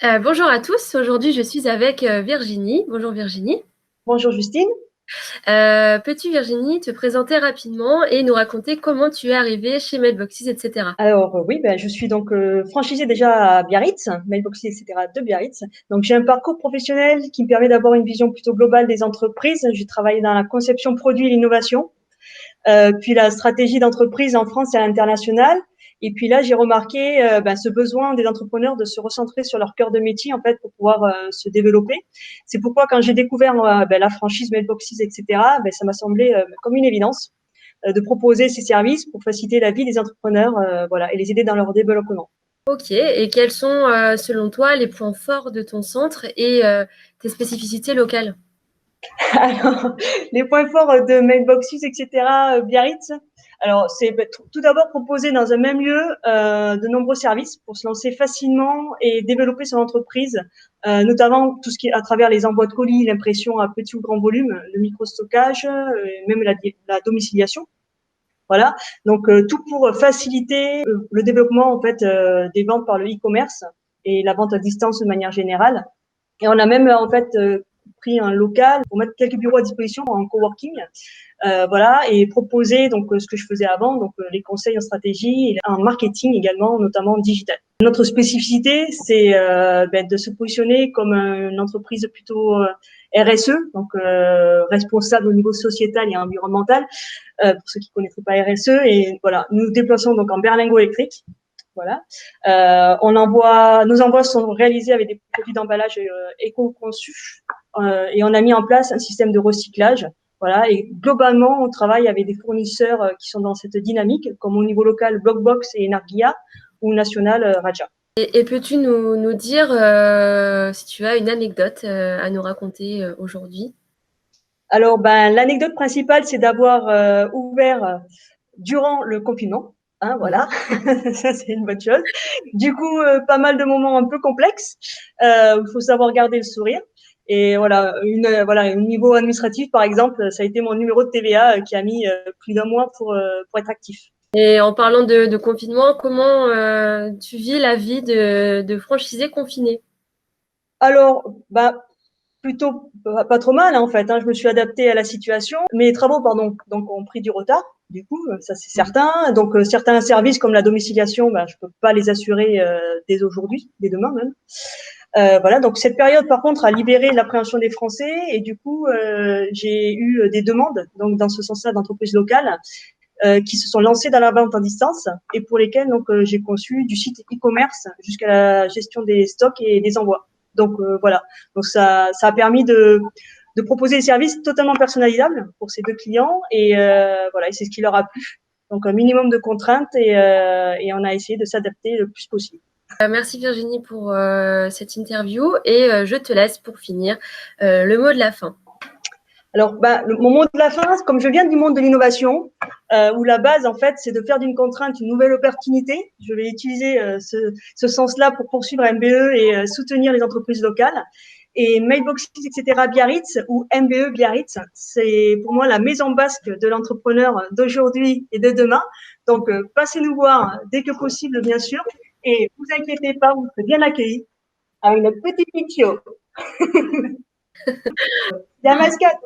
Bonjour à tous, aujourd'hui je suis avec Virginie. Bonjour Virginie. Bonjour Justine. Peux-tu Virginie te présenter rapidement et nous raconter comment tu es arrivée chez Mailboxes, etc. Alors oui, ben, je suis donc franchisée déjà à Biarritz, Mailboxy, etc. de Biarritz. Donc j'ai un parcours professionnel qui me permet d'avoir une vision plutôt globale des entreprises. J'ai travaillé dans la conception produit et l'innovation, puis la stratégie d'entreprise en France et à l'international. Et puis là, j'ai remarqué ce besoin des entrepreneurs de se recentrer sur leur cœur de métier en fait pour pouvoir se développer. C'est pourquoi quand j'ai découvert la franchise Mailboxes, etc., ça m'a semblé comme une évidence de proposer ces services pour faciliter la vie des entrepreneurs, voilà, et les aider dans leur développement. Ok, et quels sont selon toi les points forts de ton centre et tes spécificités locales? Alors, les points forts de Mailboxes, etc., Biarritz. Alors, c'est tout d'abord proposer dans un même lieu de nombreux services pour se lancer facilement et développer son entreprise, notamment tout ce qui est à travers les envois de colis, l'impression à petit ou grand volume, le micro-stockage, même la domiciliation. Voilà. Donc, tout pour faciliter le développement en fait des ventes par le e-commerce et la vente à distance de manière générale. Et on a même en fait pris un local pour mettre quelques bureaux à disposition en coworking, voilà, et proposer donc ce que je faisais avant, donc les conseils en stratégie et en marketing également, notamment digital. Notre spécificité, c'est de se positionner comme une entreprise plutôt RSE, donc responsable au niveau sociétal et environnemental, pour ceux qui ne connaîtraient pas RSE. Et voilà, nous nous déplaçons donc en berlingot électrique. Voilà. Nos envois sont réalisés avec des produits d'emballage éco-conçus et on a mis en place un système de recyclage. Voilà. Et globalement, on travaille avec des fournisseurs qui sont dans cette dynamique, comme au niveau local Blockbox et Energia ou national Raja. Et peux-tu nous dire si tu as une anecdote à nous raconter aujourd'hui? Alors, l'anecdote principale, c'est d'avoir ouvert durant le confinement. Hein, Mhm. voilà, ça c'est une bonne chose. Du coup, pas mal de moments un peu complexes. Il faut savoir garder le sourire. Et voilà, au niveau administratif, par exemple, ça a été mon numéro de TVA qui a mis plus d'un mois pour être actif. Et en parlant de confinement, comment tu vis la vie de franchisé confiné? Alors, plutôt pas trop mal, hein, en fait. Hein. Je me suis adaptée à la situation. Mes travaux, pardon, donc ont pris du retard. Du coup, ça c'est certain. Donc certains services comme la domiciliation, je peux pas les assurer dès aujourd'hui, dès demain même. Voilà. Donc cette période, par contre, a libéré l'appréhension des Français et du coup, j'ai eu des demandes, donc dans ce sens-là, d'entreprises locales qui se sont lancées dans la vente à distance et pour lesquelles donc j'ai conçu du site e-commerce jusqu'à la gestion des stocks et des envois. Donc voilà. Donc ça a permis de proposer des services totalement personnalisables pour ces deux clients et voilà, et c'est ce qui leur a plu. Donc un minimum de contraintes et on a essayé de s'adapter le plus possible. Merci Virginie pour cette interview et je te laisse pour finir le mot de la fin. Alors, mon mot de la fin, comme je viens du monde de l'innovation, où la base, en fait, c'est de faire d'une contrainte une nouvelle opportunité. Je vais utiliser ce sens-là pour poursuivre MBE et soutenir les entreprises locales. Et Mailboxes, etc. Biarritz ou MBE Biarritz, c'est pour moi la maison basque de l'entrepreneur d'aujourd'hui et de demain. Donc, passez nous voir dès que possible, bien sûr. Et vous inquiétez pas, vous serez bien accueillis avec notre petit Pichio. La mascotte.